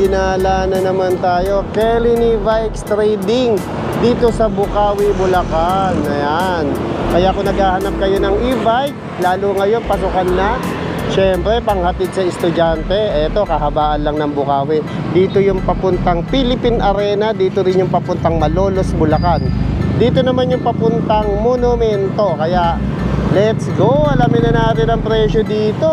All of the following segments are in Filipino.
dinala na naman tayo. Kelly E-Bikes Trading dito sa Bukawi, Bulacan. Ayan. Kaya kung naghahanap kayo ng e-bike, lalo ngayon pasukan na, syempre panghatid sa estudyante, eto kahabaan lang ng Bukawi. Dito yung papuntang Philippine Arena, dito rin yung papuntang Malolos, Bulacan. Dito naman yung papuntang Monumento. Kaya let's go, alamin na natin ang presyo dito.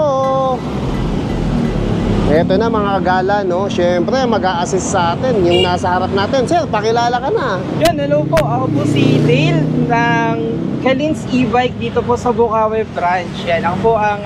Eto na mga kagala, no? Siyempre, mag-a-assist sa atin yung nasa harap natin. Sir, pakilala ka na. Yan, hello po. Ako po si Dale ng Kelly's E-Bike dito po sa Bukawi branch. Yan, ako po ang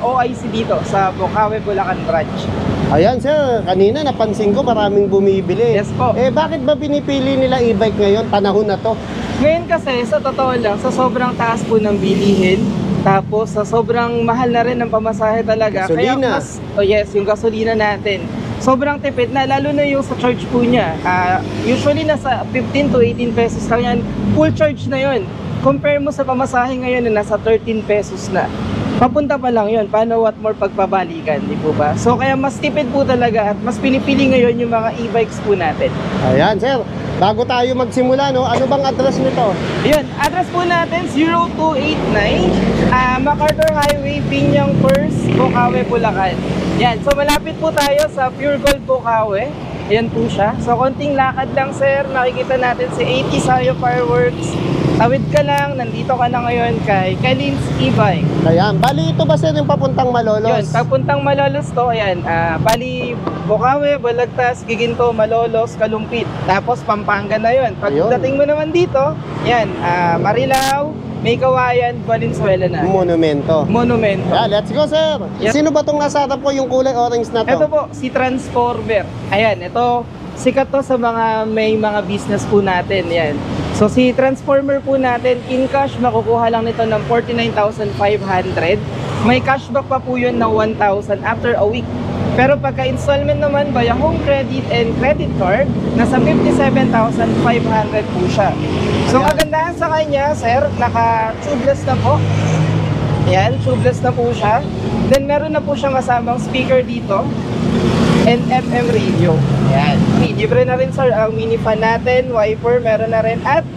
OIC dito sa Bukawi, Bulacan branch. Ayan, sir. Kanina napansin ko maraming bumibili. Yes po. Bakit ba pinipili nila e-bike ngayon? Panahon na to. Ngayon kasi, sa totoo lang, sa sobrang taas po ng bilihin, tapos sa sobrang mahal na rin ng pamasahe talaga. Gasolina. Kaya yung gasolina natin. Sobrang tipid na, lalo na yung sa charge po niya. Usually nasa 15 to 18 pesos lang yan. Full charge na yun. Compare mo sa pamasahe ngayon na nasa 13 pesos na. Papunta pa lang yun. Paano what more pagpabalikan, di po ba? So kaya mas tipid po talaga at mas pinipili ngayon yung mga e-bikes po natin. Ayan, sir. Bago tayo magsimula, no? Ano bang address nito? Yun, address po natin 0289 MacArthur Highway, Pinyang First, Bukawi, Bulacan. Yan, so malapit po tayo sa Pure Gold Bukawi. Yan po siya. So konting lakad lang, sir. Nakikita natin si 80 Sayo Fireworks. Tawid ka lang, nandito ka na ngayon kay Kelly's E-Bike. Ayan, bali ito ba sir yung papuntang Malolos? Yun, papuntang Malolos to, ayan. Bali, Bukawi, Balagtas, Giginto, Malolos, Kalumpit. Tapos Pampanga na yun. Pagdating mo naman dito, yan, Marilao, May Kawayan, Valenzuela na. Monumento. Monumento. Yeah, let's go sir. Yep. Sino ba itong nasa harap ko yung kulay orange na to? Ito po, si Transformer. Ayan, ito, sikat to sa may mga business po natin. Yan. So si Transformer po natin, in cash, makukuha lang nito ng 49,500. May cashback pa po yun ng 1,000 after a week. Pero pagka installment naman via home credit and credit card, nasa 57,500 po siya. So kagandahan sa kanya, sir, naka-tubeless na po. Ayan, tubeless na po siya. Then meron na po siyang kasamang speaker dito and FM radio. Ayan. Libre na rin, sir, ang mini fan natin, wiper, meron na rin. At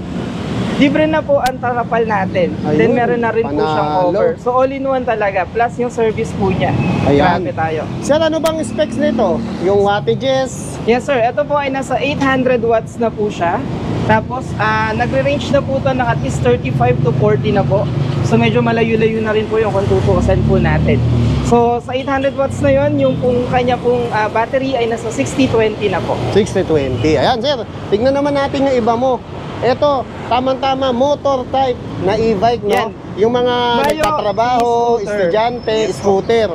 libre na po ang tarapal natin. Ayun, then meron na rin po siyang panalo. cover. So all in one talaga, plus yung service po niya. Ayan. Grabe tayo. Sir, ano bang specs nito? Yung wattages? Yes sir, ito po ay nasa 800 watts na po siya. Tapos nagre-range na po ito ng at least 35 to 40 na po. So medyo malayo-layo na rin po yung kung tutuusan po natin. So sa 800 watts na yon, yung kanya pong battery ay nasa 60-20 na po. 60-20. Ayan sir, tignan naman natin yung iba mo. Ito, tamang-tama, motor type na e-bike, no? Yan. Yung mga Mayo nagtatrabaho, e-scooter. estudyante, Yes, scooter.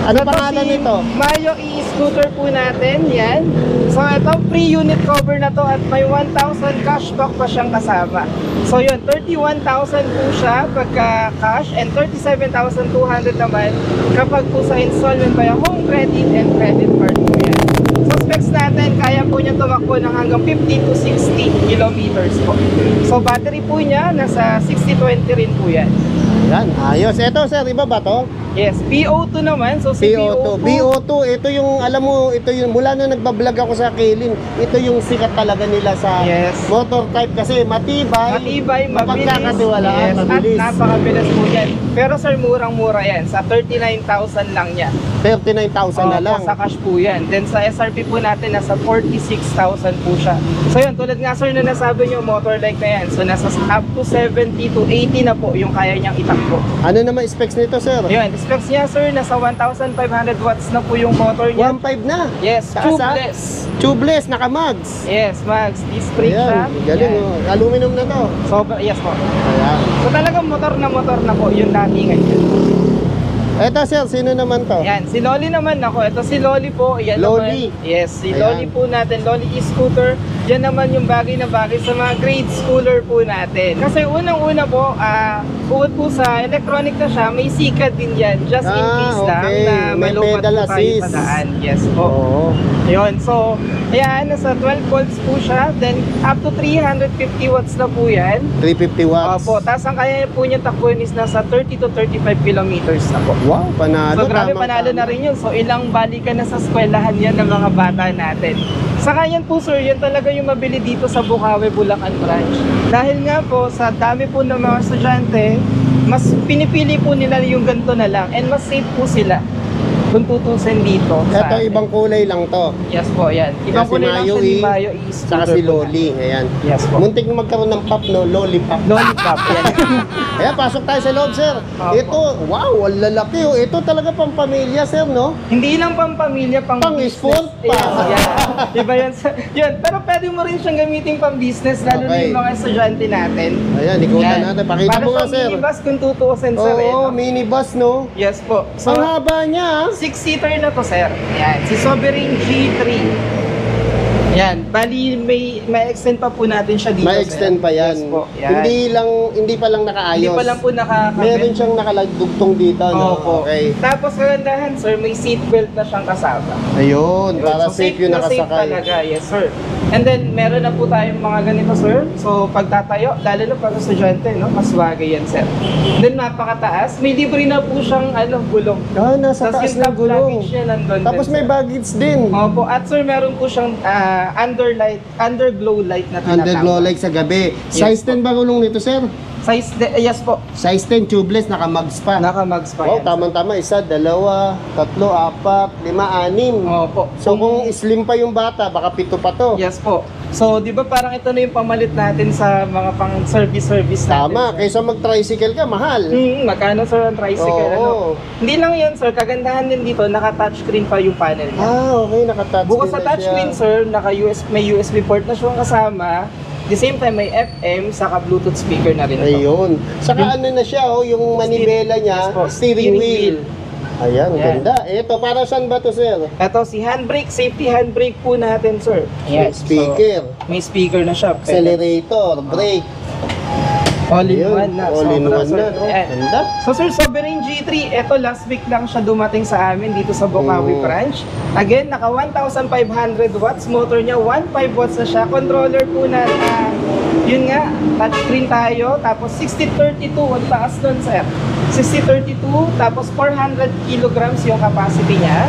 Ano Ito pangalan si nito? Mayo e-scooter po natin, yan. So ito, free unit cover na to at may 1,000 cashback pa siyang kasama. So yun, 31,000 po siya pagka cash and 37,200 naman kapag po sa installment via home credit and credit card po yan. So specs natin, kaya po niya tumakbo ng hanggang 50 to 60 kilometers po. So battery po niya, nasa 60-20 rin po yan. Yan, ayos. Ito sir, iba ba to? Yes, BO2 naman. So si BO2. BO2, ito yung, alam mo, ito yung, mula nung nagbablog ako sa Kaylin, ito yung sikat talaga nila sa Yes. motor type kasi matibay, Matibay, mabilis, mapagkakatiwalaan, yes, mabilis. at napakabilis po yan. Pero sir, murang-mura yan. Sa 39,000 lang yan. 39,000 na lang. Sa cash po yan. Then sa SRP po natin, nasa 46,000 po siya. So yun, tulad nga sir na nasabi nyo, motor like na yan. So nasa up to 70 to 80 na po yung kaya niyang itakbo. Ano naman specs nito sir? Yun, specs niya sir, nasa 1,500 watts na po yung motor niya. 1.5 na. Yes, Taas, ah. tubeless. Tubeless, naka-mags. Yes, Max. Disc brake siya. Ayan, galing Yan. oh. Aluminum na to. Yes po. Ayan. So talagang motor na po yung datingan niya. Eto sir, sino naman to? Yan, si Loli naman ako. Ito si Loli po. Yan Loli. Naman, yes, si Ayan. Loli po natin. Loli e-scooter. Yan naman yung bagay na bagay sa mga grade schooler po natin. Kasi unang-una po, bukod po sa electronic na siya, may sikad din yan. Just in case lang okay. na May malupat pedal po tayo assist. sa daan. Yes po. Oo. Ayun, so, ayan, nasa 12 volts po siya. Then, up to 350 watts na po yan. 350 watts. Opo, tapos ang kaya po niya takbuhin is nasa 30 to 35 kilometers na po. Wow, panalo. So, grabe, Tamang panalo na rin yun. So, ilang balikan na sa eskwelahan yan ng mga bata natin. Saka yan po, sir, yan talaga yung mabili dito sa Bukawi, Bulacan branch. Dahil nga po, sa dami po ng mga estudyante, mas pinipili po nila yung ganito na lang. And mas safe po sila kung tutusin dito. sa Ito, atin. ibang kulay lang to. Yes po, yan. Ibang Si kulay lang Mayo siya ni eh, Mayo is Saka si Loli. Ayan. Yes po. Muntik na magkaroon ng pop, no? Lollipop. Lollipop, yan. Ayan, pasok tayo sa loob, sir. Opo. Ito, wow, ang lalaki. Oh. Ito talaga pang pamilya, sir, no? Hindi lang pang pamilya, pang Pang business. sport pa. Yes, yeah. Iba yan. Yun, pero pwede mo rin siyang gamitin pang business, lalo na Okay. yung mga estudyante natin. Ayan, ikutan Yan. natin. Pakita Para mo nga, sa sir. minibus kung tutuusin, sir. Oo, no? minibus, no? Yes po. So, Ang haba niya, ah. 6-seater na to, sir. Yan. Si Sovereign G3. Yan. Bali, may extend pa po natin siya dito, May sir. extend pa yan. Yes po. Yan. Hindi pa lang nakaayos. Hindi pa lang po nakakabit. Meron siyang nakalagdugtong dito, no? Opo. Okay. Tapos kagandahan, sir, may seatbelt na siyang kasama. Ayun, para So, safe yung na safe nakasakay. talaga, yes sir. And then, meron na po tayong mga ganito, sir. So, pagtatayo, lalo na pag estudyante, no? Mas bagay yan, sir. Then, napakataas. May libre na po siyang, gulong. Ah, nasa Tapos taas yung ng top gulong. luggage niya nandun Tapos din, may sir. baggage din. Opo. At sir, meron po siyang underglow light na tinatawag. Underglow like sa gabi. Yes Size 10 ba gulong nito, sir? Size, yes po. Size 10, tubeless, naka-mags pa. Naka-mags pa Wow, yan. tamang-tama. Isa, dalawa, tatlo, apat, lima, anim. Opo. So kung slim pa yung bata, baka pito pa to. Yes po. So, di ba parang ito na yung pamalit natin sa mga pang service natin. Tama, sir? kaysa mag-tricycle ka, mahal. Magkano sir ang tricycle? Oo. Ano? Hindi lang yan sir, kagandahan din dito, naka-touchscreen pa yung panel niya. Okay, naka-touchscreen Bukod sa na touchscreen siya. sir, may USB port na siyang kasama. The same time, may FM, saka Bluetooth speaker na rin ito. Ayun. Saka ano na siya, yung manibela niya, Yes po, steering wheel. Ayan, Yan. ganda. Ito, para saan ba to, sir? Ito, si handbrake, safety handbrake po natin sir. May speaker, So, may speaker na siya. accelerator, brake. All in Ayun, one na. all in Sobra, one sir. na, no? Ayan. Ganda. So Sir, Sovereign G3, ito last week lang siya dumating sa amin dito sa Bukawi Oo. branch. Again, naka 1,500 watts, motor niya 1.5 watts na siya. Controller po na, yun nga, touchscreen tayo, tapos 6032, ang taas nun sir. 6032, tapos 400 kilograms yung capacity niya.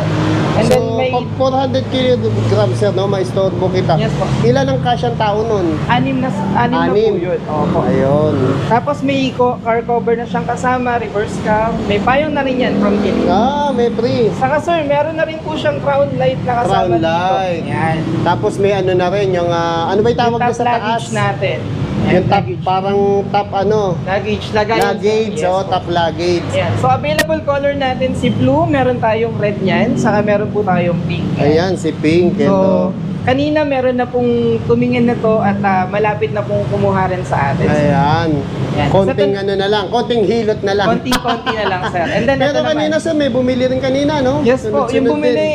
And then may, pag 400 kilograms, sir, no? Maistorbo kita. Yes po. Ilan ang cash taon nun? anim na po yun. Opo. Ayun. Tapos may car cover na siyang kasama, reverse cam, may payong na rin yan from Kili. May free. Saka sir, meron na rin po siyang crown light na kasama Crown light. dito. Yan. Tapos may ano na rin, yung ano ba yung tawag Yung na top sa taas? luggage natin. Yung top, luggage. parang top ano? Luggage, lagayan. Luggage, Yes, po. top luggage. Yan. So available color natin si blue, meron tayong red niyan, saka meron po tayong pink. Ayan, si Pink. So, Ito. kanina meron na pong tumingin na to at malapit na pong kumuha rin sa atin. Ayan. Yan. Konting Sa- ano na lang, konting hilot na lang. Konti-konti na lang sir. And then Pero ito naman. kanina sir, may bumili rin kanina, no? Yes po, Sunod-sunod yung din. bumili,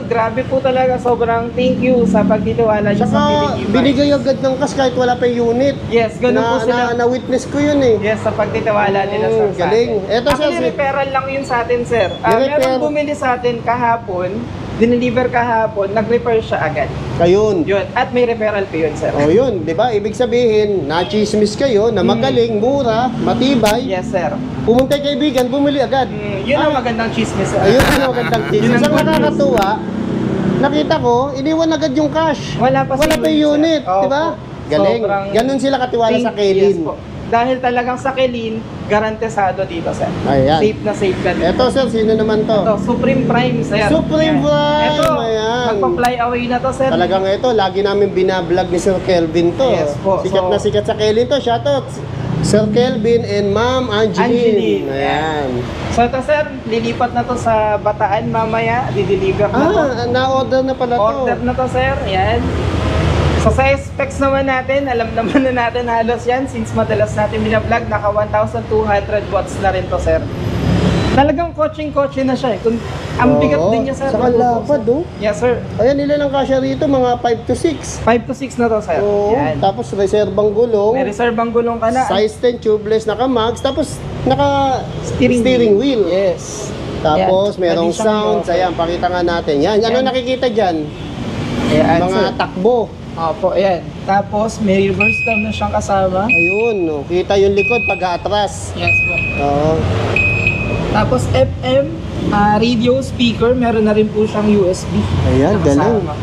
grabe po talaga, sobrang thank you sa pagtitiwala niyo sa Saka Philippine binigay agad ng cash kahit wala pa yung unit. Yes, ganun po sila. Na-witness ko yun eh. Yes, sa pagtitiwala nila sa galing. atin. Eto, sir, Actually, referral lang yun sa atin, sir. Ni-refer- Meron bumili sa atin kahapon, dineliver kahapon, nag-refer siya agad. Kayun. Yun, at may referral fee yun, sir. O yun, di ba? Ibig sabihin, na-chismis kayo na magaling, mura, matibay. Yes, sir. Pumunta kay kaibigan, bumili agad. Yun ang magandang chismis, sir. Ayun ang magandang Yun chismis. ang Ang good news. nakakatuwa, nakita ko, iniwan agad yung cash. Wala pa Wala si pa yung unit, sir. di ba? Opo. Galing. Sobrang- Ganun sila katiwala sa Yes Kaylin. po. Dahil talagang sa Kaylin, garantesado dito, sir. Ayan. Safe na safe ka dito. Eto sir, sino naman to? Ito, Supreme Prime, sir. Supreme Yan. Prime, Ito, ayan. magpa-fly away na to, sir. Talagang ito, lagi namin binablog ni Sir Kelvin to. Yes po. Sikat So- na sikat sa Kelvin to. Shoutout Sir Kelvin and Ma'am Angeline. Angeline, Ayan. So ito, sir, lilipat na to sa Bataan mamaya, dideliver na to. Na-order na pala to. Order na to, sir. Yan. So sa specs naman natin, alam naman na natin halos yan since madalas natin binablog, naka 1,200 watts na rin to, sir. Talagang coaching-coaching na siya eh. Ang bigat Oo. din niya, sir. Saka lapad, oh. Yes, sir. Ayan, ilan ang kasya rito? Mga 5 to 6. 5 to 6 na to, sir. Oo. Yan. Tapos reserbang gulong. May reservang gulong ka na. Size 10 tubeless naka-mags. Tapos naka Steering wheel. Yes. Tapos Yan. merong Pwede siyang sounds. i-offer. Ayan, pakita nga natin. Yan. Ano Yan. nakikita dyan? Ayan, mga sir. takbo. Opo, ayan. Tapos, may reverse cam na siyang kasama. Ayun, no. Kita yung likod pag atras. Yes po. Oo. Tapos, FM, radio speaker, meron na rin po siyang USB. Ayan, na galing. kasama.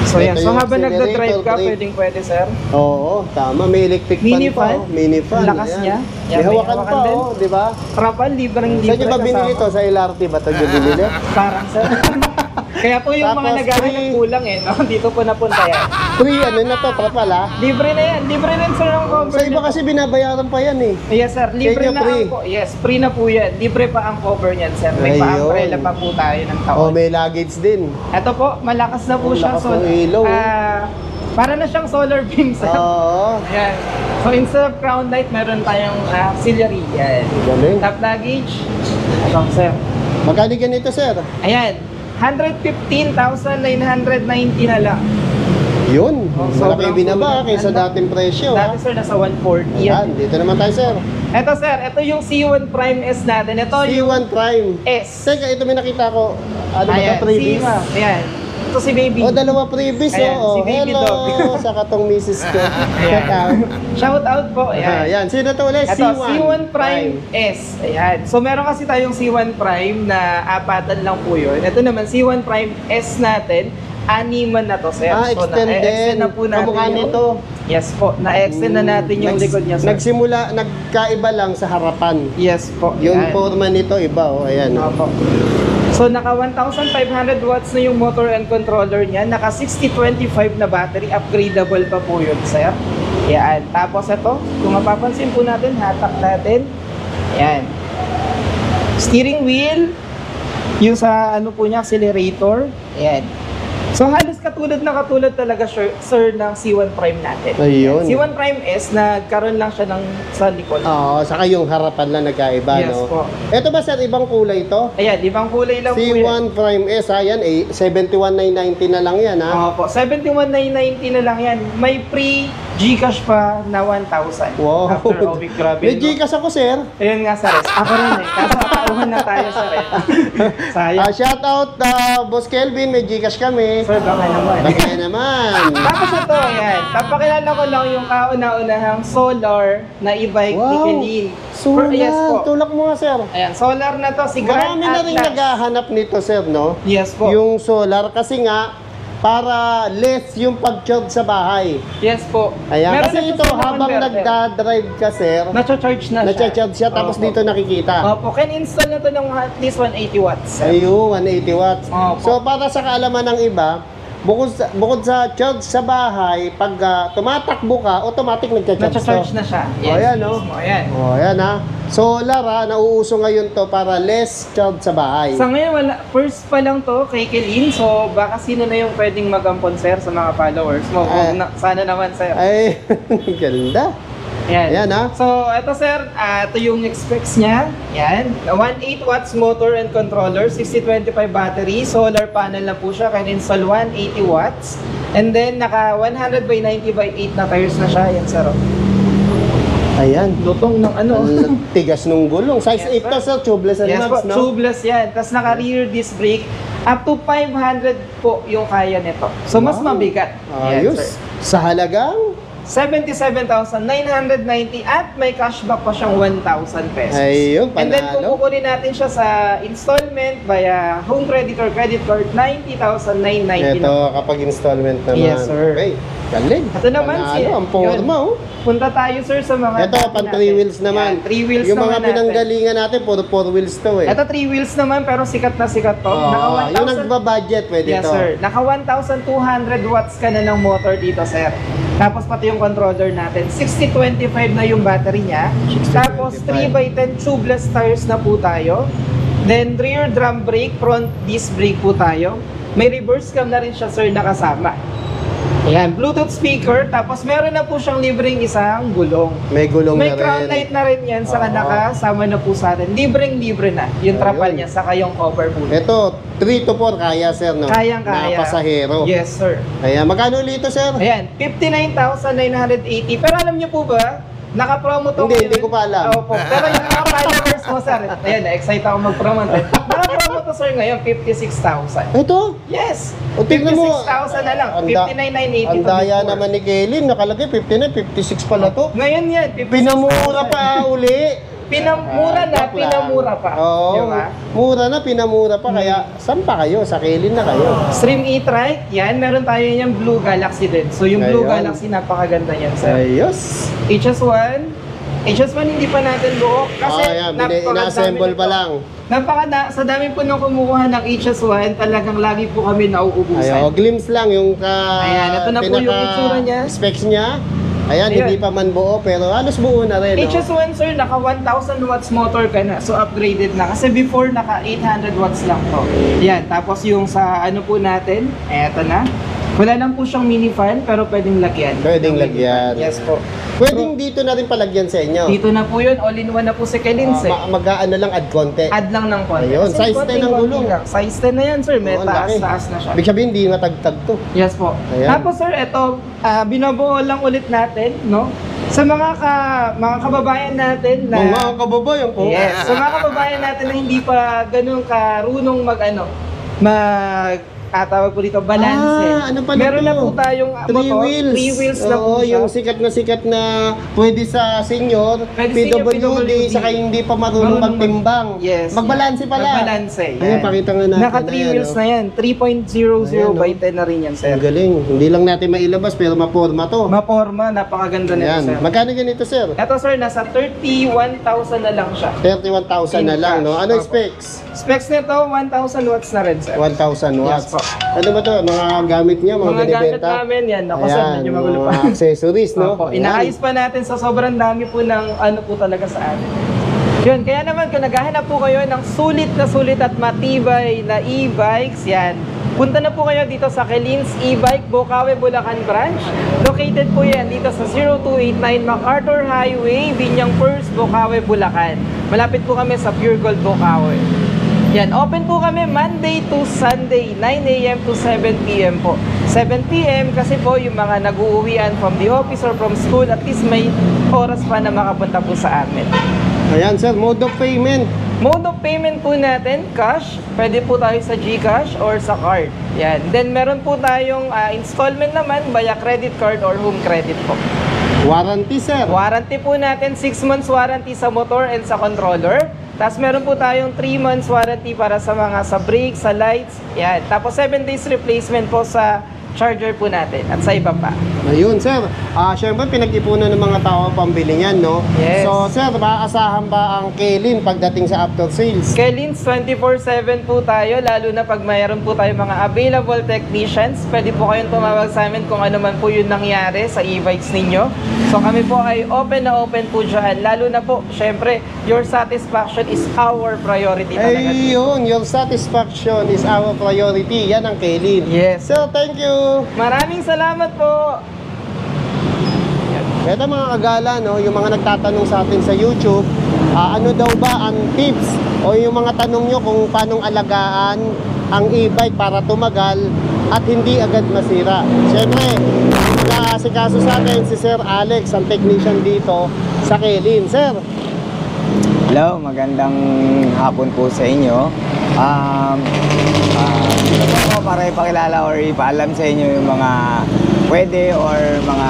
So, yan. Ito So, yung habang nagda-drive ka, accelerator, pwede, sir. Oo, tama. May electric Mini fan pa. fan. Oh. Mini fan. Lakas Ayan. niya. May Yan, may hawakan hawakan pa, din. oh, di ba? Trapal, libreng-libre Saan nyo ba binili to? Sa LRT ba ito nyo binili? Parang, sir. Kaya po yung mga Tapos, nagagamit ng free- kulang no? Dito po napunta yan. Free, ano na to? Trapal, ha? Libre na yan. Libre rin, sir, ang cover. Sa iba nito. kasi binabayaran pa yan, eh. Yes, sir. Libre Kaya na free. ang yes, free na po yan. Libre pa ang cover niyan, sir. May Ayun. pa-umbrella pa po tayo ng taon. Oh, may luggage din. Ito po, malakas na po Oh, siya. lakas ng ilaw. Para na siyang solar beam, sir. Oo. Ayan. So, instead of crown light, meron tayong auxiliary. Yan. Galing. Top luggage. Ito, sir. Magkano ganito, sir? Ayan. 115,990 na lang. Yun. Oh, Malaki sobrang binaba cool. kaysa Ano? dating presyo, ha? Dati, sir, nasa 140 Ayan, yan. dito naman tayo, sir. Ito, sir. Ito yung C1 Prime S natin. Ito yung C1 Prime. S. Teka, ito may nakita ko. Ano ba ito? Ayan, Previous? si Ma'am. Ayan. Ito si Baby. Oh, dalawa previous, Ayan, oh. si Baby Hello, Dog. sa katong misis ko. Ayan. Check out. Shout out po. Ayan. Ayan, sino to ulit? Ito, C1 Prime S. Ayan. So, meron kasi tayong C1 Prime na apatan lang po yun. Ito naman, C1 Prime S natin. Animan na to, sir. Ah, So, extended. na-extend na po natin Kamukha yung... nito. Yes po. Na-extend na natin yung likod niya, sir. Nagsimula, nagkaiba lang sa harapan. Yes po. Yung Ayan. forma nito, iba, oh. Ayan. Opo. So, naka 1,500 watts na yung motor and controller niya. Naka 6025 na battery. Upgradable pa po yun, sir. Yan. Tapos ito, kung mapapansin po natin, hatak natin. Yan. Steering wheel. Yung sa ano po niya, accelerator. Yan. So, halos katulad talaga, sir, ng C1 Prime natin. Ayun. C1 Prime S, nagkaroon lang siya ng sa likod. Oo, saka yung harapan lang nagkaiba, Yes no? po. Ito ba, sir, ibang kulay to? Ayan, ibang kulay lang po yan. C1 Prime S, ayan, 71,990 na lang yan, ha? Opo, 71,990 na lang yan. May free Gcash pa na 1,000. Wow. After a week, grabe. May no? Gcash ako, sir. Ayun nga, sir. Ako rin eh. Kaso katauhan na tayo, sir. Sayang. Shout out, Boss Kelvin, may Gcash kami. Sir, baka naman. Bakit naman? Tapos ito, ayan. Papakilala ko lang yung kauna-unahang solar na e-bike ni Wow. Kelin. Solar, Yes po. tulak mo nga, sir. Ayan, solar na to. Si Grand Marami na rin Atlas. naghahanap nito, sir, no? Yes po. Yung solar, kasi nga, para less yung pag-charge sa bahay. Yes po. Ayan, Meron kasi na ito, sa habang converter. nagda-drive ka, sir, Nacha-charge na siya. nacha-charge siya, tapos Opo. dito nakikita. Opo, can install na to ng at least 180 watts. sir. Ayun, 180 watts. Opo. So, para sa kaalaman ng iba, bukod sa charge sa bahay, pag tumatakbo ka, automatic nagcha-charge Nacha-charge to. na siya. Oh, ayan, no? mismo, ayan. Oh, ayan, ha. Solar, ha, nauuso ngayon to para less charge sa bahay. Sa ngayon, first pa lang to kay Kelin. So, baka sino na yung pwedeng mag-ampon, sir, sa mga followers mo. Sana naman, sir. Ay, ganda. Ayan. Ayan, ha. So, ito, sir, ito yung specs niya. Ayan. 1.8 watts motor and controller, 6025 battery, solar panel na po siya. Can install 180 watts. And then, naka 100 by 90 by 8 na tires na siya. Ayan, sir. Ayan. Lutong ng ano. Ang tigas nung gulong. Size Yes, 8 to, sir. Tubeless and Yes po, maps, no? tubeless yan. Tapos naka rear disc brake. Up to 500 po yung kaya nito. So, mas Wow. mabigat. Yan, Ayos. sir. Sa halagang? 77,990 at may cashback pa siyang 1,000 pesos. Ayun, And then kung panalo. kukunin natin siya sa installment via home credit or credit card, 90,990 Ito, na. kapag installment naman. Yes, sir. Okay. Galing. Ito naman Panalo, ang forma, oh. Punta tayo, sir, sa mga... Ito, dati pang natin. 3 wheels naman. Yan, 3 wheels yung mga naman natin. pinanggalingan natin, puro 4 wheels to, eh. Ito 3 wheels naman pero sikat na sikat to. Oh, yung 1,000 nagbabudget, pwede Yes, to. sir. Naka 1,200 watts ka na ng motor dito, sir. Tapos pati yung controller natin. 6025 na yung battery niya. 6025. Tapos 3x10 tubeless tires na po tayo. Then rear drum brake, front disc brake po tayo. May reverse cam na rin siya, sir, nakasama. Ayan, Bluetooth speaker. Tapos meron na po siyang libreng isang gulong. May gulong May na rin. crown light na rin yan, saka Oo. nakasama na po sa atin. Libreng-libre na yung trapal Ayun. niya, saka yung cover po. Ito, 3 to 4 kaya, sir, no? Kayang-kaya. Na pasahero. Yes, sir. Ayan, magkano ulit ito, sir? Ayan, 59,980. Pero alam niyo po ba, naka-promo to Hindi ngayon. ko pa alam. Opo. Pero yung mga followers mo, sir, ayan, na-excite ako mag-promote. Naka-promo to sir ngayon, 56,000. Ito? Yes! O, tignan mo. 56,000 na lang. Ang da- 59,980 Ang to daya before. naman ni Kaylin, nakalagay 59, 56 pala to. Ngayon yan, 56,000. Pinamura pa uli. Pinamura na, Joke lang. pinamura pa. Oo, Diba? mura na, pinamura pa. Kaya, saan pa kayo? Sa Kaylin na kayo. Stream E-Trike, yan, meron tayo yung Blue Galaxy din. So yung Blue Ayun. Galaxy, napakaganda yan sir. Ayos. HS1 hindi pa natin buo kasi Ayan, ina-assemble pa lang. sa dami po nung kumukuha ng HS1, talagang lagi po kami nauubusan. Ayan, glimpse lang yung Ayan, ito na po yung itsura niya. specs niya. Ayan, Ayan. hindi pa man buo, pero halos buo na rin. No? HS1 sir, naka 1,000 watts motor ka na. So upgraded na. Kasi before, naka 800 watts lang to. Yan. Tapos yung sa ano po natin, eto na. Wala lang po siyang mini fan, pero pwedeng lagyan. Pwedeng ng mini lagyan. fan. Yes po. Pwedeng dito na rin palagyan sa inyo. Dito na po yun. All-in-one na po si Kelins eh. Mag-aano lang, add konti. Add lang ng konti. Ayun, Kasi size 10 ang konting gulong. lang. Size 10 na yan sir. May Oo, laki. taas na siya. Ibig sabihin, hindi matagtag to. Yes po. Ayan. Tapos sir, ito, binabuo lang ulit natin, no? Sa mga kababayan natin na... Mga kababayan ko. Yes. Sa mga kababayan natin na hindi pa ganun karunong tawag po dito, balanse. Ano pala Meron to? na po tayong Three motor. wheels. 3 wheels na po Oo, siya. yung sikat na pwede sa senior, Pwede senior, PWD, saka hindi pa marunong Marunong magtimbang. Yes. Magbalanse pala. Magbalanse. Ayan, pakita nga natin. Naka 3 Ayan, wheels oh. na yan. 3.00 Ayan, by oh. 10 na rin yan, sir. Ang galing. Hindi lang natin mailabas, pero maporma to. Maporma, napakaganda nito, Ayan. sir. Magkano ganito, sir? Ito, sir, nasa 31,000 na lang siya. 31,000 na In lang, no? cash. Ano Opo. specs? Specs nito, 1,000 watts na rin, sir. 1,000 watts. Yes po. Ano ba to? Mga gamit niya, mga Mga gamit binibenta? namin yan. Ako, sir, Ayan, medyo magulo pa. mga accessories, no? Opo, Ayan. inaayos pa natin sa sobrang dami po ng ano po talaga sa atin. Yun, kaya naman kung naghahanap po kayo ng sulit at matibay na e-bikes, yan. Punta na po kayo dito sa Kelins E-Bike, Bocaue, Bulacan Branch. Located po yan dito sa 0289 MacArthur Highway, Binyang First, Bocaue, Bulacan. Malapit po kami sa Pure Gold, Bocaue. Yan, open po kami Monday to Sunday, 9 a.m. to 7 p.m. po. 7 p.m. kasi po yung mga nag-uuwian from the office or from school, at least may oras pa na makapunta po sa amin. Ayan, sir, mode of payment. Mode of payment po natin, cash. Pwede po tayo sa GCash or sa card. Yan. Then meron po tayong installment naman via credit card or home credit po. Warranty, sir. Warranty po natin, 6 months warranty sa motor and sa controller. Tapos meron po tayong 3 months warranty para sa mga sa brakes, sa lights. Yan. Tapos 7 days replacement po sa charger po natin at sa iba pa. Ayun, sir. Syempre, pinag-ipunan ng mga tao ang pambili niyan, no? Yes. So, sir, maaasahan ba ang Kelin pagdating sa after sales? Kelins, 24/7 po tayo, lalo na pag mayroon po tayo mga available technicians. Pwede po kayong tumawag sa amin kung ano man po yung nangyari sa e-bikes ninyo. So kami po ay open na open po dyan. Lalo na po, syempre, your satisfaction is our priority talaga. Ayun, your satisfaction is our priority. Yan ang Kelin. Yes. Sir, thank you. Maraming salamat po. Ito mga kagala, no, yung mga nagtatanong sa atin sa YouTube, ano daw ba ang tips o yung mga tanong nyo kung paanong alagaan ang e-bike para tumagal at hindi agad masira. Siyempre, nag-aasikaso sa atin si Sir Alex, ang technician dito sa Kelin. Sir, Hello, magandang hapon po sa inyo. Ito po para ipakilala or ipaalam sa inyo yung mga pwede or mga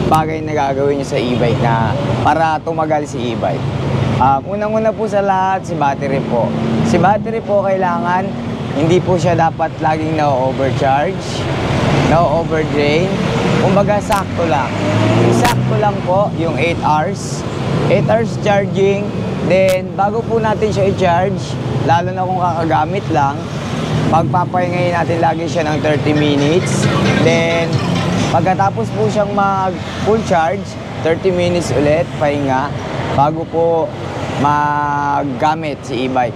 bagay na gagawin nyo sa e-bike na para tumagal si e-bike. Unang-una po sa lahat, si battery po. Si battery po kailangan, hindi po siya dapat laging na-overcharge, na-overdrain. Kumbaga, sakto lang. Sakto lang po yung 8 hours. 8 hours charging. Then, bago po natin siya i-charge, lalo na kung kakagamit lang, pagpapahingayin natin lagi siya ng 30 minutes. Then, pagkatapos po siyang mag-full charge, 30 minutes ulit, pahinga, bago po maggamit si e-bike.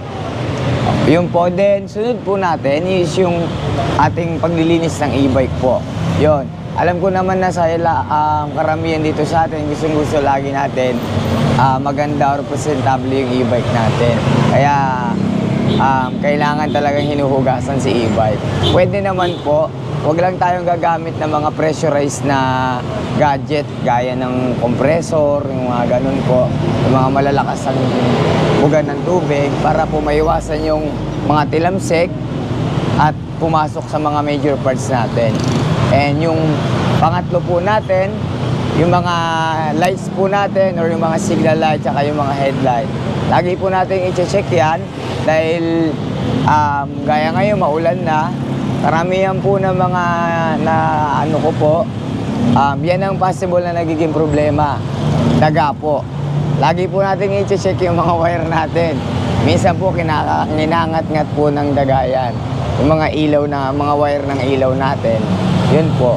Yun po, then sunod po natin is yung ating paglilinis ng e-bike po. Yun. Alam ko naman na sa karamihan dito sa atin, gustong-gusto lagi natin maganda or presentable yung e-bike natin. Kaya kailangan talagang hinuhugasan si e-bike. Pwede naman po, wag lang tayong gagamit ng mga pressurized na gadget gaya ng compressor, yung mga ganun po, yung mga malalakas ang bugan ng tubig para po maiwasan yung mga tilamsek at pumasok sa mga major parts natin. And yung pangatlo po natin, yung mga lights po natin or yung mga signal light at yung mga headlight. Lagi po natin i-check yan dahil gaya ngayon maulan na, karamihan po ng mga yan ang possible na nagiging problema. Daga po. Lagi po natin i-check yung mga wire natin. Minsan po kinangat-ngat po ng daga yan. Yung mga ilaw mga wire ng ilaw natin. Yun po.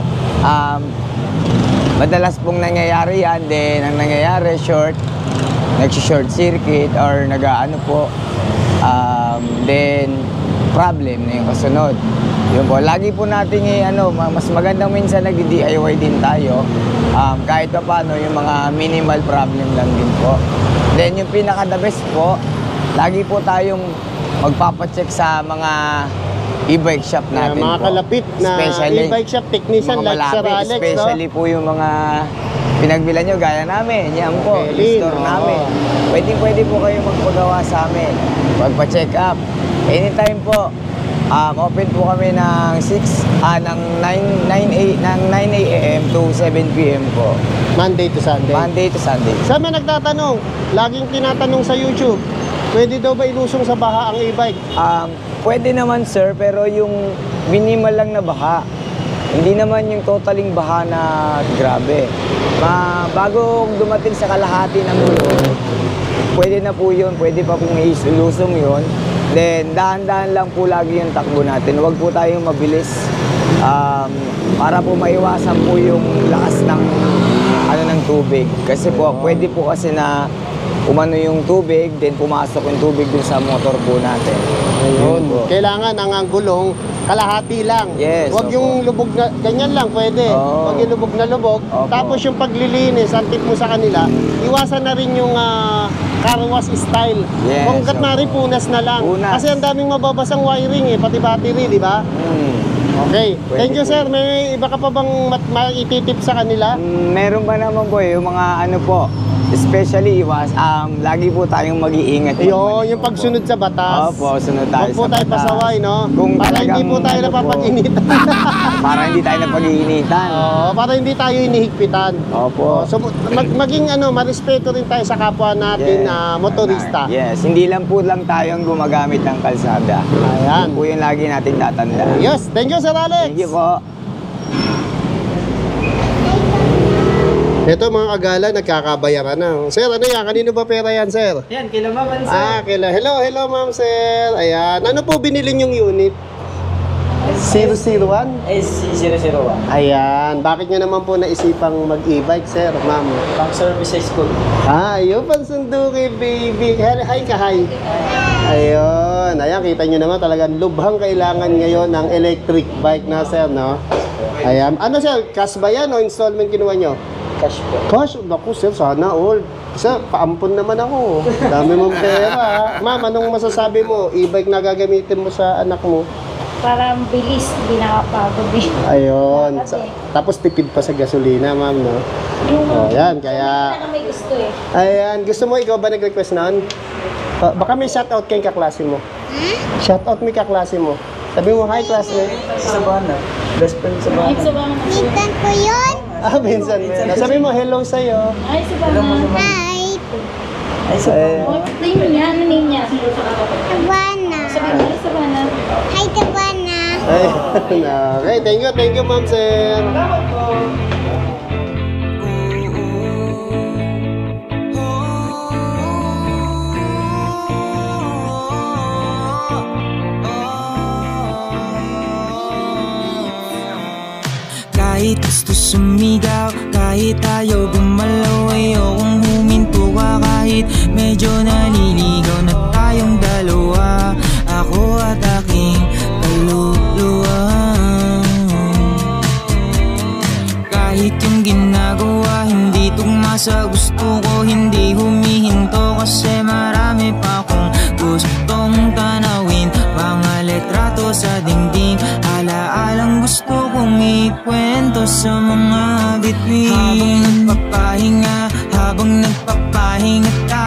Madalas pong nangyayari yan, then ang nangyayari nag-short circuit or then problem na yung kasunod. Yun po, lagi po natin mas magandang minsan nag-DIY din tayo. Kahit pa paano yung mga minimal problem lang din po. Then yung pinaka-the best po, lagi po tayong magpapacheck sa mga e-bike shop natin mga po. kalapit na e-bike shop technician like Sir Alex, especially po yung mga pinagbilan nyo gaya namin. Yan po, yung store namin. Pwede po kayo magpagawa sa amin. Magpa-check up. Anytime po. Open po kami ng 9 a.m. to 7 p.m. po. Monday to Sunday. Monday to Sunday. Sa mga nagtatanong, laging tinatanong sa YouTube, pwede daw ba ilusong sa baha ang e-bike? Pwede naman sir, pero yung minimal lang na baha. Hindi naman yung totaling baha na grabe. Bago dumating sa kalahati ng gulong, pwede na po yun. Pwede pa pong ilusong yun. Then, dahan-dahan lang po lagi yung takbo natin. Huwag po tayong mabilis para po maiwasan po yung lakas ng tubig. Kasi po, pwede po kasi na umano yung tubig, then pumasok yung tubig dun sa motor po natin. Ayun. Kailangan ang gulong kalahati lang. Yes. Huwag yung lubog na, ganyan lang pwede. Huwag yung lubog na lubog. Tapos yung paglilinis, ang tip mo sa kanila, iwasan na rin yung car wash style. Yes. Kung rin punas na lang. Kasi ang daming mababasang wiring pati battery, di ba? Okay. Thank you sir. May iba ka pa bang maititip sa kanila? Meron ba naman po yung mga especially lagi po tayong mag-iingat. Yung pagsunod sa batas. Opo, sunod tayo Huwag po tayo pasaway, no? Para hindi po tayo napapag-initan. Para hindi tayo napag-iinitan. Para hindi tayo inihigpitan. Opo. So maging marespeto rin tayo sa kapwa natin na motorista. Yes, hindi lang tayong gumagamit ng kalsada. Ayan. Yun po yung lagi natin tatandaan. Yes, thank you Sir Alex. Thank you po. Ito mga kagala, nagkakabayaran na. Sir, ano yan? Kanino ba pera yan, sir? Yan, kila Ma'am sir. Hello ma'am sir. Ayan. Ano po binili yung unit? 001? SC001. Ayan. Bakit nyo naman po naisipang mag-e-bike, sir, ma'am? Pang service sa school. Ayun, pansunduki, baby. Hi ka, hi. Ayun. Ayan, kita nyo naman talagang lubhang kailangan ngayon ng electric bike na, sir, no? Ayan. Ano, sir? Cash ba yan o installment kinuha nyo? Cash po. Cash? Naku, sir, sana all. Sir, paampon naman ako. Dami mong pera. Ma'am, anong masasabi mo? E-bike na gagamitin mo sa anak mo? Para bilis, hindi nakapagod eh. Ayun. Tapos tipid pa sa gasolina, ma'am, no? Ayan, kaya... Hindi na may gusto eh. Ayan, gusto mo, ikaw ba nag-request noon? Baka may shoutout kay kaklase mo. Shoutout may kaklase mo. Sabi mo, hi, classmate. Sa Sabana. Best friend sa Sabana. Ay, Sabana. Minsan ko yun. Minsan. Sabi mo, hello sa'yo. Ay, Sabana. Hi. Ay, Sabana. Name niya, ano name niya? Sabana. Sabi mo, ay, Sabana. Hi, Sabana. Okay, thank you, ma'am, sir. Kahit gusto sumigaw, kahit ayaw gumalaw, ayokong huminto ka. Kahit medyo naliligaw na tayong dalawa, ako at aking kaluluwa. Kahit yung ginagawa hindi tugma sa gusto ko, hindi humihinto kasi marami pa akong gustong tanawin. Mga letrato sa dingding, alaalang gusto kong ikwento sa mga bituin. Habang nagpapahinga